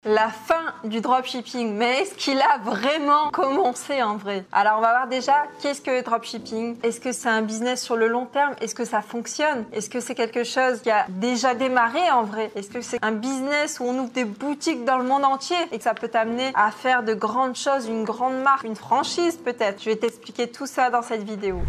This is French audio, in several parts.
La fin du dropshipping, mais est-ce qu'il a vraiment commencé en vrai? Alors on va voir déjà qu'est-ce que le dropshipping? Est-ce que c'est un business sur le long terme? Est-ce que ça fonctionne? Est-ce que c'est quelque chose qui a déjà démarré en vrai? Est-ce que c'est un business où on ouvre des boutiques dans le monde entier et que ça peut t'amener à faire de grandes choses, une grande marque, une franchise peut-être? Je vais t'expliquer tout ça dans cette vidéo.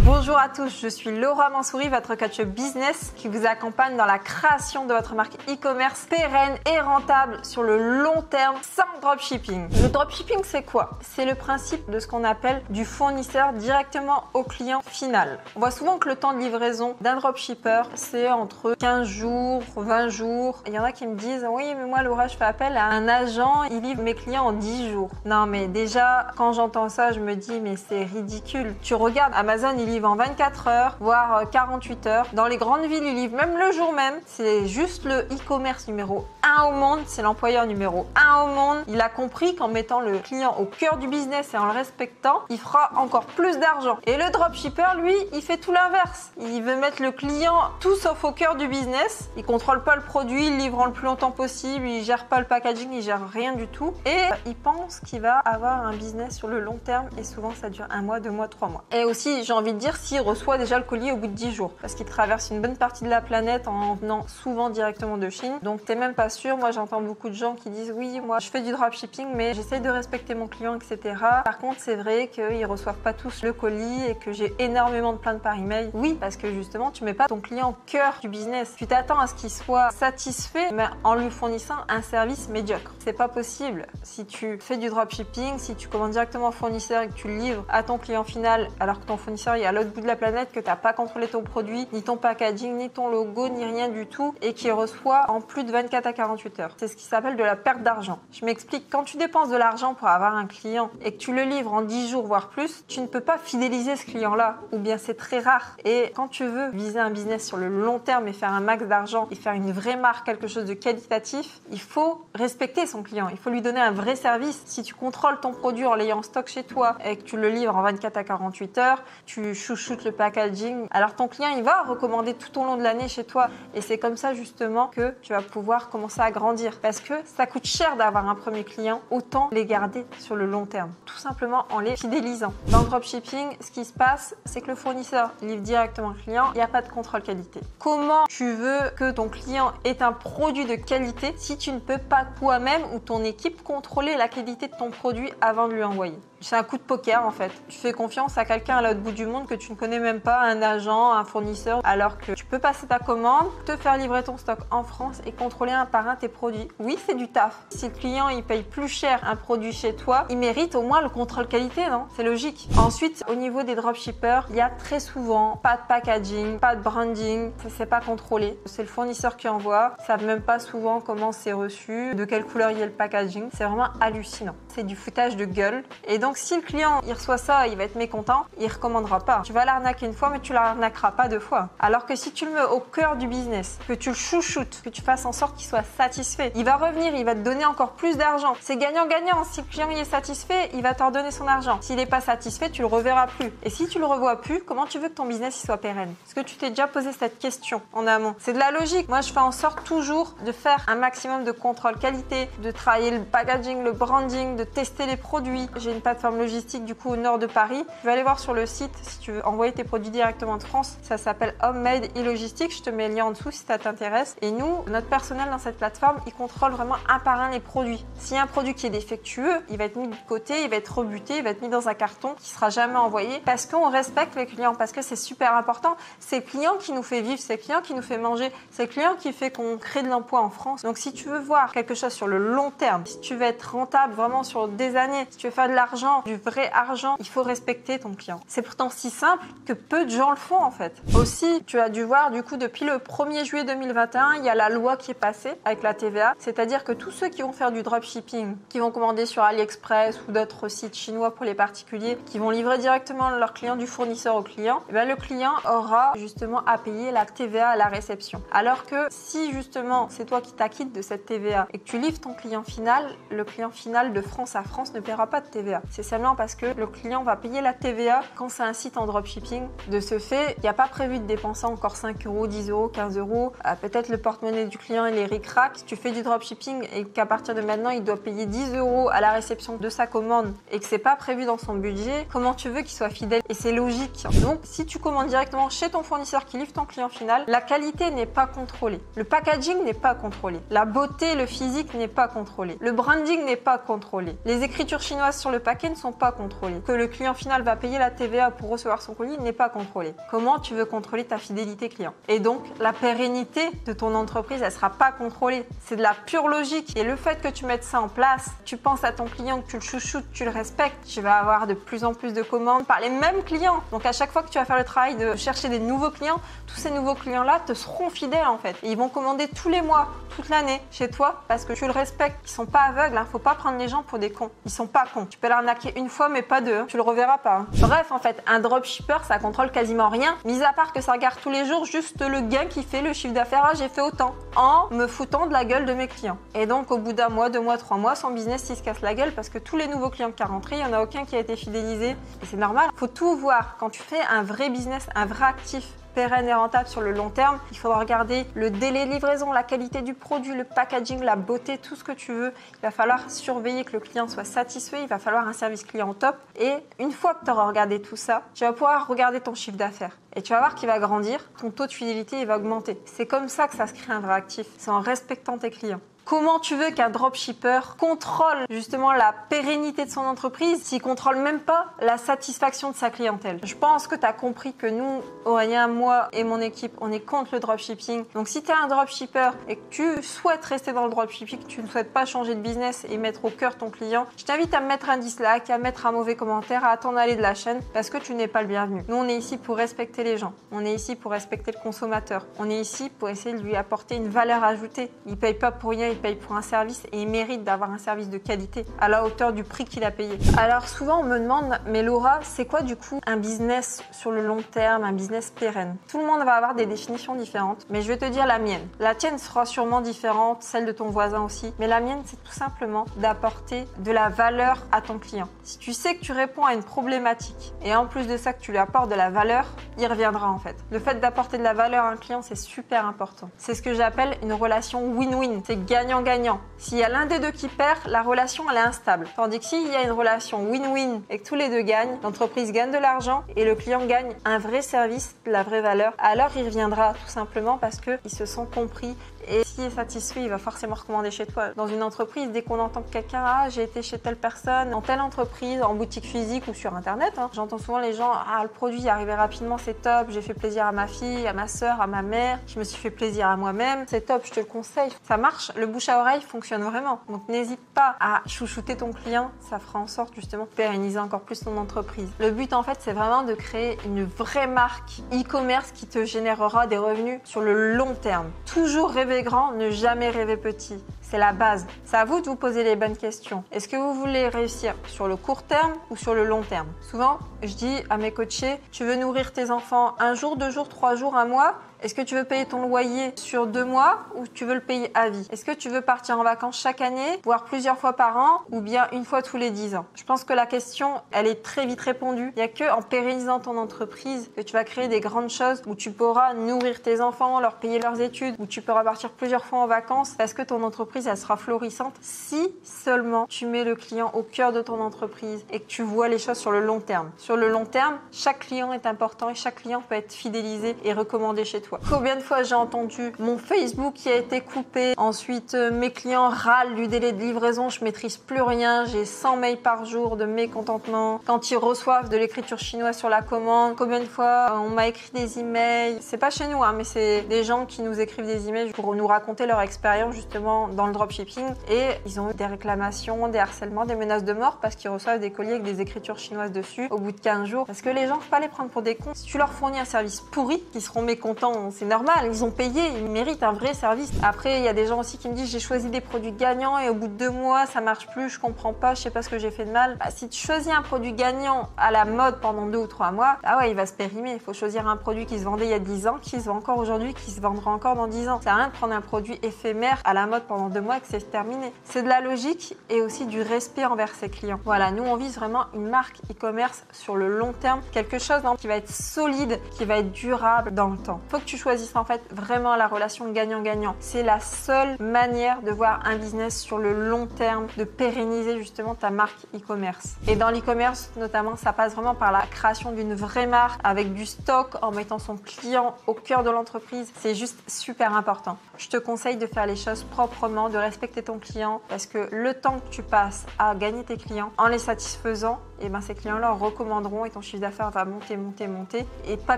Bonjour à tous, je suis Laura Mansouri, votre coach business qui vous accompagne dans la création de votre marque e-commerce pérenne et rentable sur le long terme sans dropshipping. Le dropshipping, c'est quoi? C'est le principe de ce qu'on appelle du fournisseur directement au client final. On voit souvent que le temps de livraison d'un dropshipper, c'est entre 15 jours, 20 jours. Il y en a qui me disent « Oui, mais moi, Laura, je fais appel à un agent, il livre mes clients en 10 jours. » Non, mais déjà, quand j'entends ça, je me dis « Mais c'est ridicule. » Tu regardes, Amazon, il livre en 24 heures, voire 48 heures. Dans les grandes villes, ils livrent même le jour même. C'est juste le e-commerce numéro 1 au monde. C'est l'employeur numéro 1 au monde. Il a compris qu'en mettant le client au cœur du business et en le respectant, il fera encore plus d'argent. Et le dropshipper, lui, il fait tout l'inverse. Il veut mettre le client tout sauf au cœur du business. Il contrôle pas le produit, il livre en le plus longtemps possible, il gère pas le packaging, il gère rien du tout. Et il pense qu'il va avoir un business sur le long terme et souvent ça dure 1 mois, 2 mois, 3 mois. Et aussi, j'ai envie de dire, s'il reçoit déjà le colis au bout de 10 jours parce qu'il traverse une bonne partie de la planète en venant souvent directement de Chine. Donc t'es même pas sûr. Moi j'entends beaucoup de gens qui disent oui, moi je fais du dropshipping mais j'essaie de respecter mon client, etc. Par contre c'est vrai qu'ils reçoivent pas tous le colis et que j'ai énormément de plaintes par email. Oui, parce que justement tu mets pas ton client au cœur du business. Tu t'attends à ce qu'il soit satisfait mais en lui fournissant un service médiocre. C'est pas possible. Si tu fais du dropshipping, si tu commandes directement au fournisseur et que tu le livres à ton client final alors que ton fournisseur est à l'autre bout de la planète, que tu n'as pas contrôlé ton produit, ni ton packaging, ni ton logo, ni rien du tout, et qui reçoit en plus de 24 à 48 heures. C'est ce qui s'appelle de la perte d'argent. Je m'explique, quand tu dépenses de l'argent pour avoir un client et que tu le livres en 10 jours, voire plus, tu ne peux pas fidéliser ce client-là, ou bien c'est très rare. Et quand tu veux viser un business sur le long terme et faire un max d'argent et faire une vraie marque, quelque chose de qualitatif, il faut respecter son client, il faut lui donner un vrai service. Si tu contrôles ton produit en l'ayant en stock chez toi et que tu le livres en 24 à 48 heures, tu chouchoutes le packaging, alors ton client il va recommander tout au long de l'année chez toi et c'est comme ça justement que tu vas pouvoir commencer à grandir parce que ça coûte cher d'avoir un premier client, autant les garder sur le long terme, tout simplement en les fidélisant. Dans le dropshipping, ce qui se passe, c'est que le fournisseur livre directement le client, il n'y a pas de contrôle qualité. Comment tu veux que ton client ait un produit de qualité si tu ne peux pas toi-même ou ton équipe contrôler la qualité de ton produit avant de lui envoyer? C'est un coup de poker en fait. Tu fais confiance à quelqu'un à l'autre bout du monde que tu ne connais même pas, un agent, un fournisseur, alors que tu peux passer ta commande, te faire livrer ton stock en France et contrôler un par un tes produits. Oui, c'est du taf. Si le client il paye plus cher un produit chez toi, il mérite au moins le contrôle qualité, non? C'est logique. Ensuite, au niveau des dropshippers, il y a très souvent pas de packaging, pas de branding, ça c'est pas contrôlé. C'est le fournisseur qui envoie, ils savent même pas souvent comment c'est reçu, de quelle couleur il y a le packaging. C'est vraiment hallucinant. C'est du foutage de gueule. Et donc si le client il reçoit ça, il va être mécontent, il recommandera pas. Tu vas l'arnaquer une fois, mais tu l'arnaqueras pas 2 fois. Alors que si tu le mets au cœur du business, que tu le chouchoutes, que tu fasses en sorte qu'il soit satisfait, il va revenir, il va te donner encore plus d'argent. C'est gagnant-gagnant. Si le client il est satisfait, il va te redonner son argent. S'il n'est pas satisfait, tu le reverras plus. Et si tu le revois plus, comment tu veux que ton business il soit pérenne? Est-ce que tu t'es déjà posé cette question en amont? C'est de la logique. Moi, je fais en sorte toujours de faire un maximum de contrôle qualité, de travailler le packaging, le branding, de tester les produits. J'ai une plateforme logistique du coup au nord de Paris. Tu vas aller voir sur le site si tu veux envoyer tes produits directement de France. Ça s'appelle Homemade e-Logistique. Je te mets le lien en dessous si ça t'intéresse. Et nous, notre personnel dans cette plateforme, il contrôle vraiment un par un les produits. S'il y a un produit qui est défectueux, il va être mis de côté, il va être rebuté, il va être mis dans un carton qui sera jamais envoyé parce qu'on respecte les clients, parce que c'est super important. C'est le client qui nous fait vivre, c'est le client qui nous fait manger, c'est le client qui fait qu'on crée de l'emploi en France. Donc si tu veux voir quelque chose sur le long terme, si tu veux être rentable vraiment sur des années, si tu veux faire de l'argent, du vrai argent, il faut respecter ton client. C'est pourtant si simple que peu de gens le font en fait. Aussi, tu as dû voir du coup depuis le 1er juillet 2021, il y a la loi qui est passée avec la TVA, c'est-à-dire que tous ceux qui vont faire du dropshipping, qui vont commander sur AliExpress ou d'autres sites chinois pour les particuliers, qui vont livrer directement leurs clients du fournisseur au client, et bien le client aura justement à payer la TVA à la réception. Alors que si justement c'est toi qui t'acquittes de cette TVA et que tu livres ton client final, le client final de France à France ne paiera pas de TVA. C'est simplement parce que le client va payer la TVA quand c'est un site en dropshipping. De ce fait, il n'y a pas prévu de dépenser encore 5 euros, 10 euros, 15 euros. Peut-être le porte-monnaie du client il est ric-rac. Si tu fais du dropshipping et qu'à partir de maintenant il doit payer 10 euros à la réception de sa commande et que c'est pas prévu dans son budget, comment tu veux qu'il soit fidèle? Et c'est logique. Donc si tu commandes directement chez ton fournisseur qui livre ton client final, la qualité n'est pas contrôlée. Le packaging n'est pas contrôlé. La beauté, le physique n'est pas contrôlé. Le branding n'est pas contrôlé. Les écritures chinoises sur le paquet ne sont pas contrôlées. Que le client final va payer la TVA pour recevoir son colis n'est pas contrôlé. Comment tu veux contrôler ta fidélité client? Et donc, la pérennité de ton entreprise, elle sera pas contrôlée. C'est de la pure logique. Et le fait que tu mettes ça en place, tu penses à ton client, que tu le chouchoutes, tu le respectes, tu vas avoir de plus en plus de commandes par les mêmes clients. Donc à chaque fois que tu vas faire le travail de chercher des nouveaux clients, tous ces nouveaux clients-là te seront fidèles en fait. Et ils vont commander tous les mois, toute l'année chez toi parce que tu le respectes. Ils sont pas aveugles, hein. Faut pas prendre les gens pour des cons. Ils sont pas cons. Tu peux l'arnaquer une fois mais pas deux, hein. Tu le reverras pas. Hein. Bref, en fait, un dropshipper, ça contrôle quasiment rien, mis à part que ça regarde tous les jours juste le gain qui fait le chiffre d'affaires. Ah, j'ai fait autant en me foutant de la gueule de mes clients. Et donc au bout d'un mois, 2 mois, 3 mois, son business il se casse la gueule parce que tous les nouveaux clients qui sont rentrés, il n'y en a aucun qui a été fidélisé. Et c'est normal. Faut tout voir. Quand tu fais un vrai business, un vrai actif pérenne et rentable sur le long terme, il faudra regarder le délai de livraison, la qualité du produit, le packaging, la beauté, tout ce que tu veux. Il va falloir surveiller que le client soit satisfait, il va falloir un service client top. Et une fois que tu auras regardé tout ça, tu vas pouvoir regarder ton chiffre d'affaires. Et tu vas voir qu'il va grandir, ton taux de fidélité il va augmenter. C'est comme ça que ça se crée un vrai actif, c'est en respectant tes clients. Comment tu veux qu'un dropshipper contrôle justement la pérennité de son entreprise s'il ne contrôle même pas la satisfaction de sa clientèle? Je pense que tu as compris que nous, Aurélien, moi et mon équipe, on est contre le dropshipping. Donc si tu es un dropshipper et que tu souhaites rester dans le dropshipping, que tu ne souhaites pas changer de business et mettre au cœur ton client, je t'invite à me mettre un dislike, à mettre un mauvais commentaire, à t'en aller de la chaîne parce que tu n'es pas le bienvenu. Nous, on est ici pour respecter les gens. On est ici pour respecter le consommateur. On est ici pour essayer de lui apporter une valeur ajoutée. Il ne paye pas pour rien, il paye pour un service et il mérite d'avoir un service de qualité à la hauteur du prix qu'il a payé. Alors souvent on me demande, mais Laura, c'est quoi du coup un business sur le long terme, un business pérenne? Tout le monde va avoir des définitions différentes, mais je vais te dire la mienne. La tienne sera sûrement différente, celle de ton voisin aussi, mais la mienne c'est tout simplement d'apporter de la valeur à ton client. Si tu sais que tu réponds à une problématique et en plus de ça que tu lui apportes de la valeur, il reviendra en fait. Le fait d'apporter de la valeur à un client, c'est super important. C'est ce que j'appelle une relation win-win. C'est gagnant-gagnant. S'il y a l'un des deux qui perd, la relation elle est instable. Tandis que s'il y a une relation win-win et que tous les deux gagnent, l'entreprise gagne de l'argent et le client gagne un vrai service, de la vraie valeur, alors il reviendra tout simplement parce qu'ils se sont compris. Et s'il est satisfait, il va forcément recommander chez toi. Dans une entreprise, dès qu'on entend que quelqu'un, ah, j'ai été chez telle personne, dans telle entreprise, en boutique physique ou sur internet, hein, j'entends souvent les gens, ah, le produit est arrivé rapidement, c'est top, j'ai fait plaisir à ma fille, à ma soeur, à ma mère, je me suis fait plaisir à moi-même, c'est top, je te le conseille. Ça marche, le bouche à oreille fonctionne vraiment. Donc n'hésite pas à chouchouter ton client, ça fera en sorte justement de pérenniser encore plus ton entreprise. Le but en fait, c'est vraiment de créer une vraie marque e-commerce qui te générera des revenus sur le long terme. Toujours rêver grand, ne jamais rêver petit. C'est la base. C'est à vous de vous poser les bonnes questions. Est-ce que vous voulez réussir sur le court terme ou sur le long terme? Souvent, je dis à mes coachés, tu veux nourrir tes enfants 1 jour, 2 jours, 3 jours, 1 mois? Est-ce que tu veux payer ton loyer sur 2 mois ou tu veux le payer à vie? Est-ce que tu veux partir en vacances chaque année, voire plusieurs fois par an ou bien une fois tous les 10 ans? Je pense que la question, elle est très vite répondue. Il n'y a que en pérennisant ton entreprise que tu vas créer des grandes choses où tu pourras nourrir tes enfants, leur payer leurs études, où tu pourras partir plusieurs fois en vacances parce que ton entreprise, elle sera florissante si seulement tu mets le client au cœur de ton entreprise et que tu vois les choses sur le long terme. Sur le long terme, chaque client est important et chaque client peut être fidélisé et recommandé chez toi. Combien de fois j'ai entendu mon Facebook qui a été coupé, ensuite mes clients râlent du délai de livraison, je maîtrise plus rien, j'ai 100 mails par jour de mécontentement. Quand ils reçoivent de l'écriture chinoise sur la commande, combien de fois on m'a écrit des emails, c'est pas chez nous hein, mais c'est des gens qui nous écrivent des emails pour nous raconter leur expérience justement dans le dropshipping et ils ont eu des réclamations, des harcèlements, des menaces de mort parce qu'ils reçoivent des colis avec des écritures chinoises dessus au bout de 15 jours. Parce que les gens, faut pas les prendre pour des cons. Si tu leur fournis un service pourri, ils seront mécontents, c'est normal, ils ont payé, ils méritent un vrai service. Après, il y a des gens aussi qui me disent j'ai choisi des produits gagnants et au bout de 2 mois, ça marche plus, je comprends pas, je sais pas ce que j'ai fait de mal. Bah, si tu choisis un produit gagnant à la mode pendant 2 ou 3 mois, ah ouais, il va se périmer. Il faut choisir un produit qui se vendait il y a 10 ans, qui se vend encore aujourd'hui, qui se vendra encore dans 10 ans. Ça sert à rien de prendre un produit éphémère à la mode pendant 2 mois et que c'est terminé. C'est de la logique et aussi du respect envers ses clients. Voilà, nous on vise vraiment une marque e-commerce sur le long terme, quelque chose qui va être solide, qui va être durable dans le temps. Il faut que tu choisisses en fait vraiment la relation gagnant-gagnant. C'est la seule manière de voir un business sur le long terme, de pérenniser justement ta marque e-commerce. Et dans l'e-commerce notamment, ça passe vraiment par la création d'une vraie marque avec du stock, en mettant son client au cœur de l'entreprise. C'est juste super important. Je te conseille de faire les choses proprement, de respecter ton client parce que le temps que tu passes à gagner tes clients en les satisfaisant, et ben ces clients-là recommanderont et ton chiffre d'affaires va monter, monter, monter. Et pas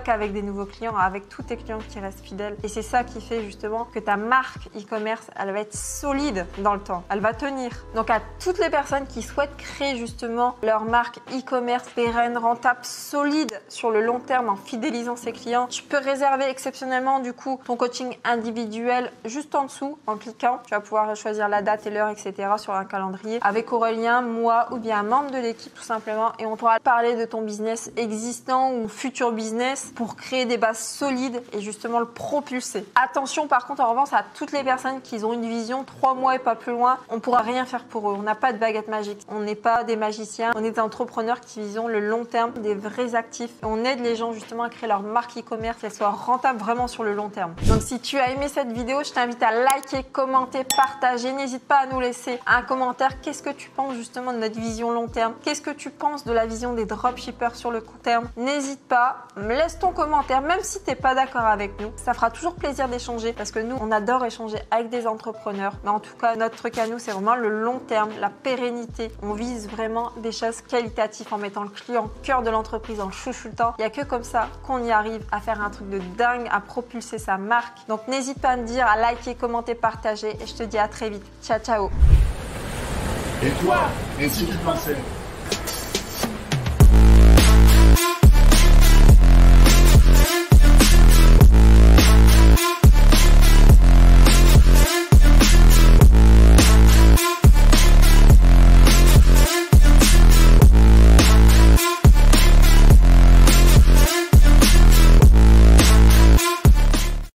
qu'avec des nouveaux clients, avec tous tes clients qui restent fidèles. Et c'est ça qui fait justement que ta marque e-commerce, elle va être solide dans le temps. Elle va tenir. Donc à toutes les personnes qui souhaitent créer justement leur marque e-commerce pérenne, rentable, solide sur le long terme en fidélisant ses clients, tu peux réserver exceptionnellement du coup ton coaching individuel juste en dessous en cliquant. Tu vas pouvoir choisir la date et l'heure, etc. sur un calendrier avec Aurélien, moi ou bien un membre de l'équipe tout simplement. Et on pourra parler de ton business existant ou futur business pour créer des bases solides et justement le propulser. Attention par contre en revanche à toutes les personnes qui ont une vision 3 mois et pas plus loin, on ne pourra rien faire pour eux. On n'a pas de baguette magique. On n'est pas des magiciens. On est des entrepreneurs qui visons le long terme, des vrais actifs. Et on aide les gens justement à créer leur marque e-commerce, qu'elle soit rentable vraiment sur le long terme. Donc si tu as aimé cette vidéo, je t'invite à liker, commenter, partager. N'hésite pas à nous laisser un commentaire. Qu'est-ce que tu penses justement de notre vision long terme? Qu'est-ce que tu penses de la vision des dropshippers sur le court terme? N'hésite pas, me laisse ton commentaire, même si tu n'es pas d'accord avec nous. Ça fera toujours plaisir d'échanger parce que nous, on adore échanger avec des entrepreneurs. Mais en tout cas, notre truc à nous, c'est vraiment le long terme, la pérennité. On vise vraiment des choses qualitatives en mettant le client au cœur de l'entreprise, en le chouchoutant. Il n'y a que comme ça qu'on y arrive à faire un truc de dingue, à propulser sa marque. Donc n'hésite pas à me dire, à liker, commenter, partager et je te dis à très vite. Ciao, ciao. Et toi, et si tu pensais